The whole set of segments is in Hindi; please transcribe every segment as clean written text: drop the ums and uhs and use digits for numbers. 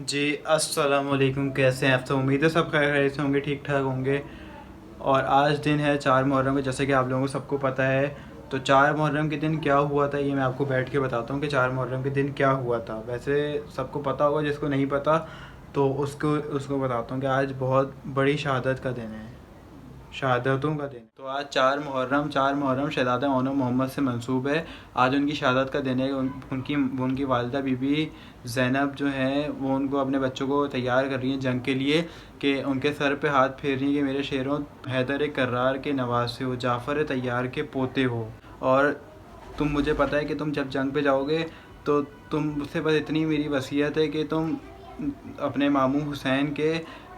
जी अस्सलाम वालेकुम। कैसे हैं आप? तो उम्मीद है सब खैरियत से होंगे, ठीक ठाक होंगे। और आज दिन है 4 मुहर्रम का, जैसे कि आप लोगों को सबको पता है। तो 4 मुहर्रम के दिन क्या हुआ था ये मैं आपको बैठ के बताता हूँ कि 4 मुहर्रम के दिन क्या हुआ था। वैसे सबको पता होगा, जिसको नहीं पता तो उसको उसको बताता हूँ कि आज बहुत बड़ी शहादत का दिन है, शहादतों का दिन। तो आज 4 मुहर्रम शहज़ादा मौलाना मोहम्मद से मंसूब है। आज उनकी शहादत का दिन है। उनकी वालिदा बीबी ज़ैनब जो है वो उनको अपने बच्चों को तैयार कर रही हैं जंग के लिए, कि उनके सर पे हाथ फेर रही हैं कि मेरे शेरों, हैदर कर्रार के नवासे हो, जाफ़र तैयार के पोते हो। और तुम, मुझे पता है कि तुम जब जंग पे जाओगे तो तुमसे बस इतनी मेरी वसीयत है कि तुम अपने मामू हुसैन के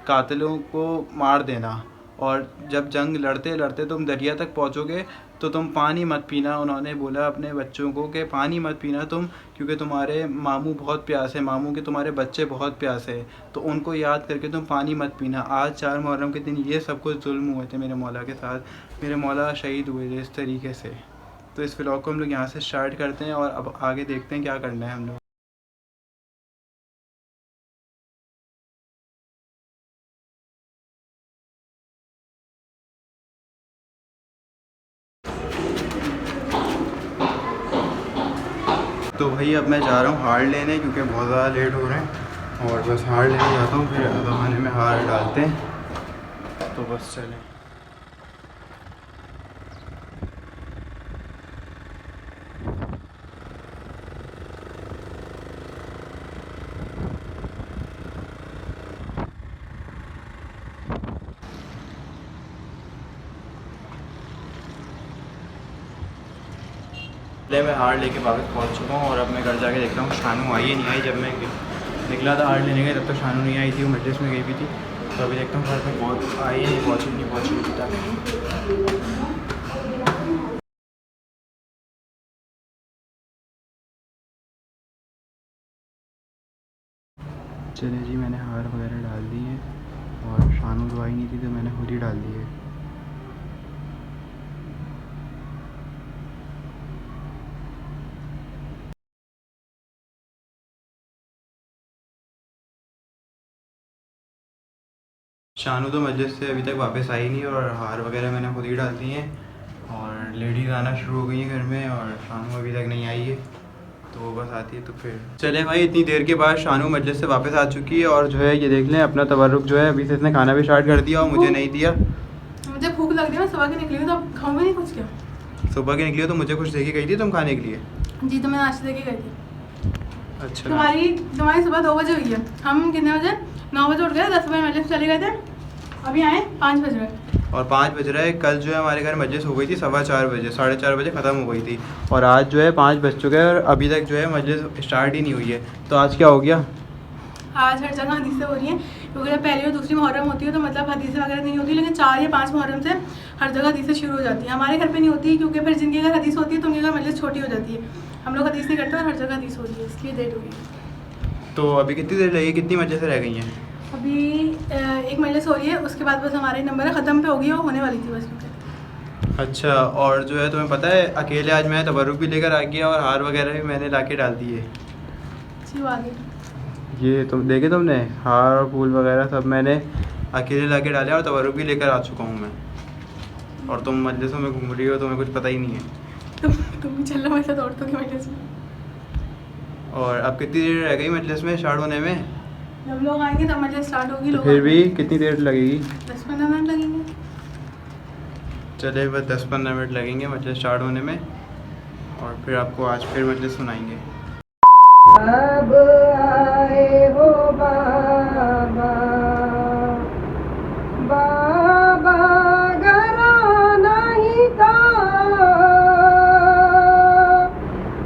कातिलों को मार देना। और जब जंग लड़ते लड़ते तुम दरिया तक पहुंचोगे तो तुम पानी मत पीना। उन्होंने बोला अपने बच्चों को कि पानी मत पीना तुम, क्योंकि तुम्हारे मामू बहुत प्यासे, मामू के तुम्हारे बच्चे बहुत प्यासे हैं, तो उनको याद करके तुम पानी मत पीना। आज 4 मुहर्रम के दिन ये सब कुछ जुल्म हुए थे मेरे मौला के साथ, मेरे मौला शहीद हुए थे इस तरीके से। तो इस व्लॉग को हम लोग यहाँ से स्टार्ट करते हैं और अब आगे देखते हैं क्या करना है हम लोग। तो भाई अब मैं जा रहा हूँ हार लेने, क्योंकि बहुत ज़्यादा लेट हो रहे हैं। और बस हार लेने जाता हूँ, फिर ज़माने में हार डालते हैं। तो बस चलें। पहले मैं हार लेके वापस पहुंच चुका हूँ और अब मैं घर जाके देखता हूँ शानू आई है नहीं आई। जब मैं निकला था हार लेने का तब तक शानू नहीं आई थी, वो मजलिस में गई भी थी। तो अभी देखता हूँ घर में बहुत आई नहीं, पहुँची अभी तक। चले जी, मैंने हार वगैरह डाल दी है और शानू तो आई नहीं थी तो मैंने खुद ही डाल दी है। शानू तो मस्जिद से अभी तक वापस आई नहीं और हार वगैरह मैंने खुद ही डाल दी हैं। और लेडीज़ आना शुरू हो गई हैं घर में और शानू अभी तक नहीं आई है, तो वो बस आती है तो फिर चले। भाई इतनी देर के बाद शानू मस्जिद से वापस आ चुकी है और जो है ये देख लें अपना तबर्रुक जो है अभी से इसने खाना भी स्टार्ट कर दिया और मुझे नहीं दिया। मुझे भूख लग रही है, मैं सुबह के निकली हूँ तो अब खाऊंगी नहीं कुछ क्या। सुबह की निकली हो तो मुझे कुछ दे के गई थी तुम खाने के लिए? जी तो मैं नाश्ते लेके गई थी। अच्छा। तुम्हारी सुबह 2 बजे हुई है, हम कितने बजे 9 बजे उठ गए, 10 बजे मतलब चले गए थे, अभी आए 5 बज गए। और 5 बज रहा है। कल जो है हमारे घर मजलिस हो गई थी 4:15 बजे, 4:30 बजे ख़त्म हो गई थी। और आज जो है 5 बज चुके हैं और अभी तक जो है मजलिस स्टार्ट ही नहीं हुई है। तो आज क्या हो गया? आज हर जगह हदीसें हो रही हैं, क्योंकि जब पहली और दूसरी मुहर्रम होती है तो मतलब हदीसें वगैरह नहीं होती, लेकिन 4 या 5 मुहर्रम से हर जगह हदीसें शुरू हो जाती हैं। हमारे घर पे नहीं होती, क्योंकि फिर जिनकी अगर हदीस होती है तो उनकी अगर मजलिस छोटी हो जाती है। हम लोग हदीस नहीं करते और हर जगह हदीस होती है, इसलिए लेट हो गई। तो अभी कितनी देर लगेगी, कितनी मजलिसें रह गई हैं? अभी एक मजलिस हो रही है, उसके बाद बस हमारे नंबर ख़त्म पे होगी, वो होने वाली थी बस। अच्छा। और जो है तुम्हें पता है अकेले आज मैं तबर्रुक भी लेकर आ गया और हार वगैरह भी मैंने ला के डाल दिए। अच्छी बात है। ये तुम देखे, तुमने हार और फूल वगैरह सब मैंने अकेले ला के डाले और तबर्रुक भी लेकर आ चुका हूँ मैं। और तुम मजलिसों में घूम रही हो, तुम्हें कुछ पता ही नहीं है। तुम भी चल लो मेरे साथ औरतों की मजलिस में। और अब कितनी देर रह गई मजलिस में स्टार्ट होने में? जब लोग आएंगे तब मजलिस स्टार्ट होगी। तो फिर भी कितनी देर लगेगी? 10-15 मिनट लगेंगे। चले बस 10-15 मिनट लगेंगे मजलिस स्टार्ट होने में और फिर आपको आज फिर मजलिस सुनाएंगे। अब आए हो बाबा, बाबा घराना ही था,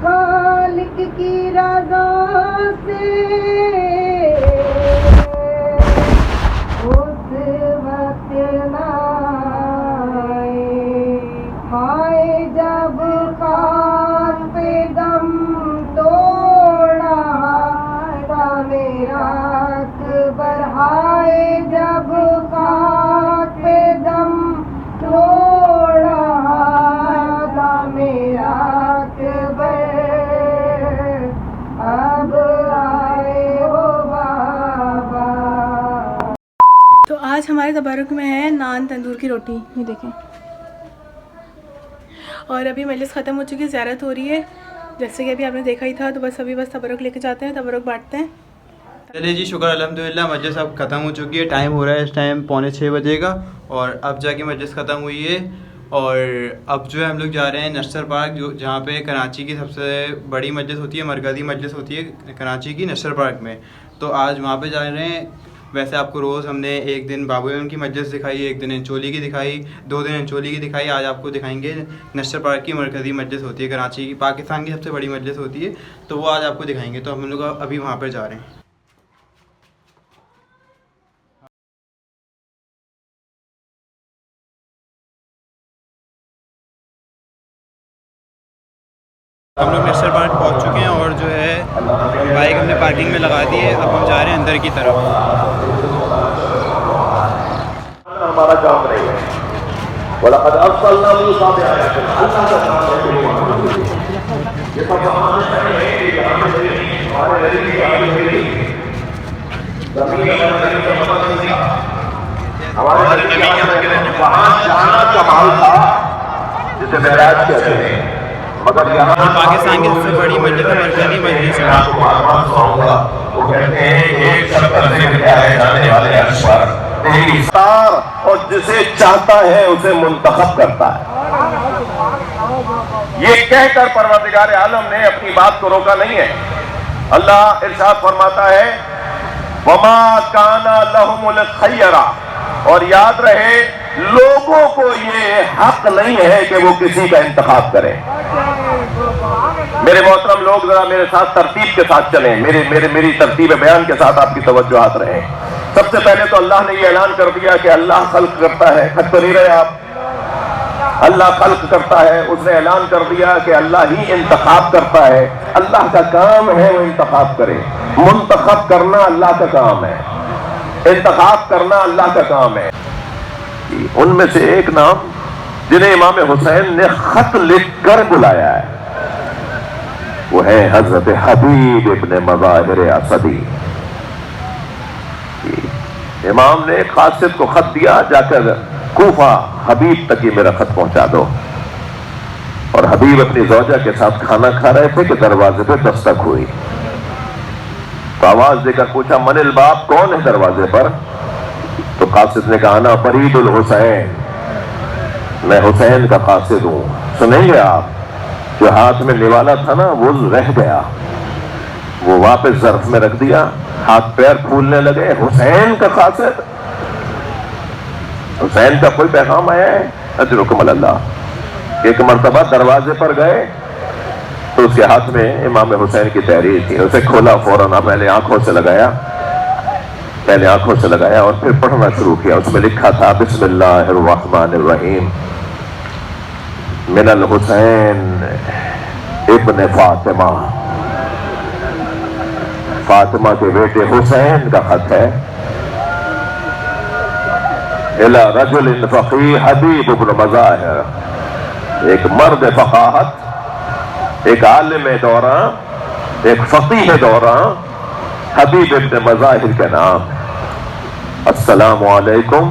खालिक की रज़ा से उस वक्त लाए, आए जब खाक पे दम तोड़ा, आज हमारे तबरुक में है नान तंदूर की रोटी, ये देखें। और अभी मजलिस ख़त्म हो चुकी है, ज़ियारत हो रही है, जैसे कि अभी आपने देखा ही था। तो बस अभी तबरुक लेके जाते हैं, तबरुक बांटते हैं। चलिए जी, शुक्र अल्हम्दुलिल्लाह, मजलिस अब ख़त्म हो चुकी है। टाइम हो रहा है इस टाइम 5:45 बजे का, और अब जाके मजलिस ख़त्म हुई है। और अब जो है हम लोग जा रहे हैं नशर पार्क, जो जहाँ पे कराची की सबसे बड़ी मजलिस होती है, मरकज़ी मजलिस होती है कराची की, नशर पार्क में। तो आज वहाँ पे जा रहे हैं। वैसे आपको रोज़ हमने एक दिन बाबूगंज की मजलिस दिखाई, एक दिन इंचोली की दिखाई, 2 दिन इंचोली की दिखाई। आज आपको दिखाएंगे नशर पार्क की मरकज़ी मजलिस होती है कराची की, पाकिस्तान की सबसे बड़ी मजलिस होती है, तो वो आज आपको दिखाएंगे। तो हम लोग अभी वहाँ पर जा रहे हैं। हम लोग नशर पार्क पहुंच चुके हैं, और जो है बाइक हमने पार्किंग में लगा दी है। अब हम जा रहे हैं अंदर की तरफ। हमारा काम नहीं है, वलक़द अर्सलना मूसा बिआयातिना, अल्लाह का काम है कि ये सब हमारे वहाँ जाना कमाल था जिसे मेराज कहते हैं, मगर यहाँ पाकिस्तान की सबसे बड़ी मस्जिद है, मरकज़ी मजलिस है। वो कहते हैं एक शब्द का जिक्र किया है जाने वाले अर्श पर, तेरी सार, और जिसे चाहता है उसे मुंतखब करता है। ये कहकर परवरदिगार आलम ने अपनी बात को रोका नहीं है। अल्लाह इरशाद फरमाता है, वमा काना लहुमुल खयरा, और याद रहे लोगों को ये हक नहीं है कि वो किसी का इंतखाब करें। मेरे मोहतरम लोग, जरा मेरे साथ तरतीब के साथ चलें, मेरी तरतीब बयान के साथ आपकी तवज्जुहात रहे। सबसे पहले तो अल्लाह ने ये ऐलान कर दिया कि अल्लाह खल्क करता है। खत तो नहीं रहे आप? अल्लाह खल्क करता है। उसने ऐलान कर दिया कि अल्लाह ही इंतखाब करता है। अल्लाह का काम है वो इंतखाब करे। मुंतखब करना अल्लाह का काम है, इंतखाब करना अल्लाह का काम है। उनमें से एक नाम जिन्हें इमाम हुसैन ने खत लिखकर बुलाया है, वो है हजरत हबीब इब्ने मज़ाहिर असदी। इमाम ने कासिद को खत दिया, जाकर कूफा हबीब तक ही मेरा खत पहुंचा दो। और हबीब अपनी ज़ौजा के साथ खाना खा रहे थे कि दरवाजे पे दस्तक हुई। तो आवाज देकर पूछा, मनिल बाप, कौन है दरवाजे पर? तो कासिद ने कहा, ना फरीदुल हुसैन, मैं हुसैन का कासिद हूं। सुनेंगे आप? जो हाथ में निवाला था ना वो रह गया, वो वापस ज़र्फ में रख दिया। हाथ पैर फूलने लगे। हुसैन का कासिद, हुसैन का कोई पैगाम आया है? अजरुकुम अल्लाह। एक मर्तबा दरवाजे पर गए तो उसके हाथ में इमाम हुसैन की तहरीर थी। उसे खोला फौरन, पहले आंखों से लगाया और फिर पढ़ना शुरू किया। उसमें लिखा था, बिस्मिल्लाहिर्रहमानिर्रहीम, मिनल हुसैन इब्ने फातिमा, फातिमा के बेटे हुसैन का खत है। इला रजुलिन फकीह हबीब इब्न मज़ाहिर, एक मर्द फकाहत, एक आलिम दौरा, एक फकीह दौरा, हबीब इब्न मज़ाहिर का नाम। अस्सलामु अलैकुम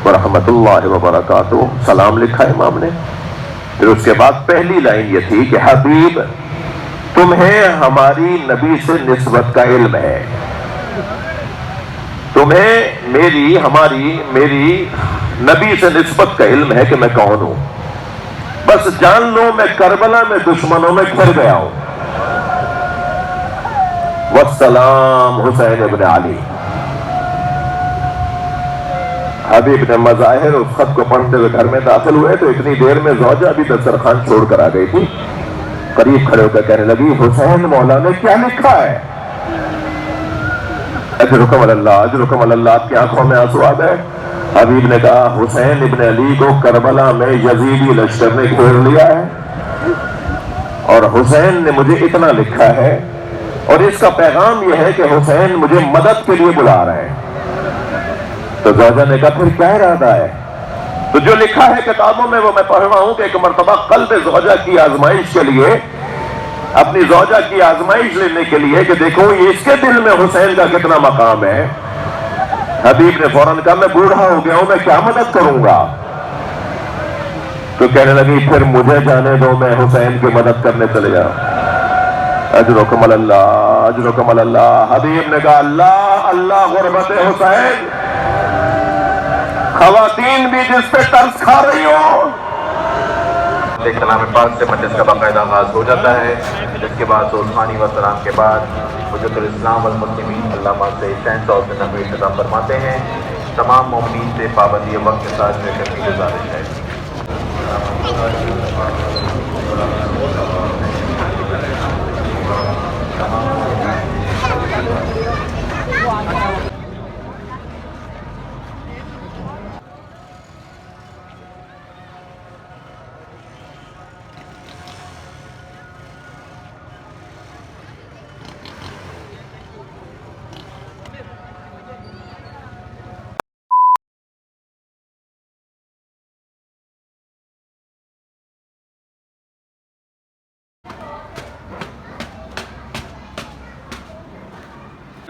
व रहमतुल्लाहि व बरकातुहू, सलाम लिखा इमाम ने। फिर उसके बाद पहली लाइन ये थी कि हबीब, तुम्हें हमारी नबी से निस्बत का इल्म है, तुम्हें मेरी नबी से निस्बत का इल्म है कि मैं कौन हूं। बस जान लो मैं करबला में दुश्मनों में घिर गया हूं। वस्सलाम हुसैन इब्न अली। हबीब ने मज़ाहिर उस खत को पढ़ते हुए घर में दाखिल हुए तो इतनी देर में ज़ौजा भी दस्तरखान छोड़कर आ गई थी। करीब खड़े होकर कहने लगी, हुसैन मौला ने क्या लिखा है? अजरुकुम अल्लाह, अजरुकुम अल्लाह। आपकी आंखों में आंसू आ गए। हबीब ने कहा, हुसैन इब्न अली को करबला में यजीदी लश्कर ने घेर लिया है और हुसैन ने मुझे इतना लिखा है, और इसका पैगाम यह है कि हुसैन मुझे मदद के लिए बुला रहे हैं। तो ज़ौजा ने कहा, फिर क्या इरादा है? तो जो लिखा है किताबों में वो मैं पढ़ रहा हूं कि एक मर्तबा कल्ब ज़ौजा की आजमाइश के लिए, अपनी ज़ौजा की आजमाइश लेने के लिए कि देखो ये इसके दिल में हुसैन का कितना मकाम है, हबीब ने फौरन कहा मैं बूढ़ा हो गया हूं, मैं क्या मदद करूंगा। तो कहने लगी फिर मुझे जाने दो, मैं हुसैन की मदद करने चले जाऊं। अजरुकुम अल्लाह, अजरुकुम अल्लाह। हबीब ने कहा अल्लाह अल्लाह गुरबत हुसैन, खवातीन भी जिस पे तरस खा रही हो। कलाम पाक से मजलिस का बाकायदा आगाज हो जाता है, जिसके बाद उस्मानी वसलाम के बाद हुज्जतुल इस्लाम वल मुस्लिमीन अल्लामा से 100 से 90 इंतजाम फरमाते हैं। तमाम मोमिनीन से पाबंदी वक्त के साथ रहकर की गुजारिश है।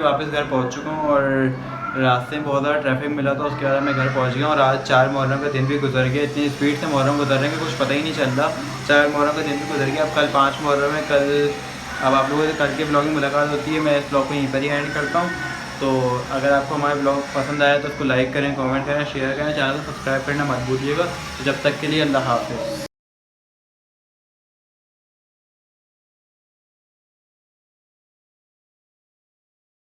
वापस घर पहुंच चुका हूँ और रास्ते में बहुत ज़्यादा ट्रैफिक मिला था, उसके बाद मैं घर पहुंच गया और आज 4 मुहर्रम का दिन भी गुजर गया। इतनी स्पीड से मुहर्रम गुजर रहे हैं कि कुछ पता ही नहीं चल रहा। 4 मुहर्रम का दिन भी गुजर गया। अब कल 5 मुहर्रम है। कल अब आप लोगों से कल के ब्लॉग में मुलाकात होती है। मैं इस ब्लॉग को यहीं पर ही एंड करता हूँ। तो अगर आपको हमारा ब्लॉग पसंद आया तो उसको लाइक करें, कमेंट करें, शेयर करें, चैनल को सब्सक्राइब करना मत भूलिएगा। तो जब तक के लिए अल्लाह हाफ़िज़।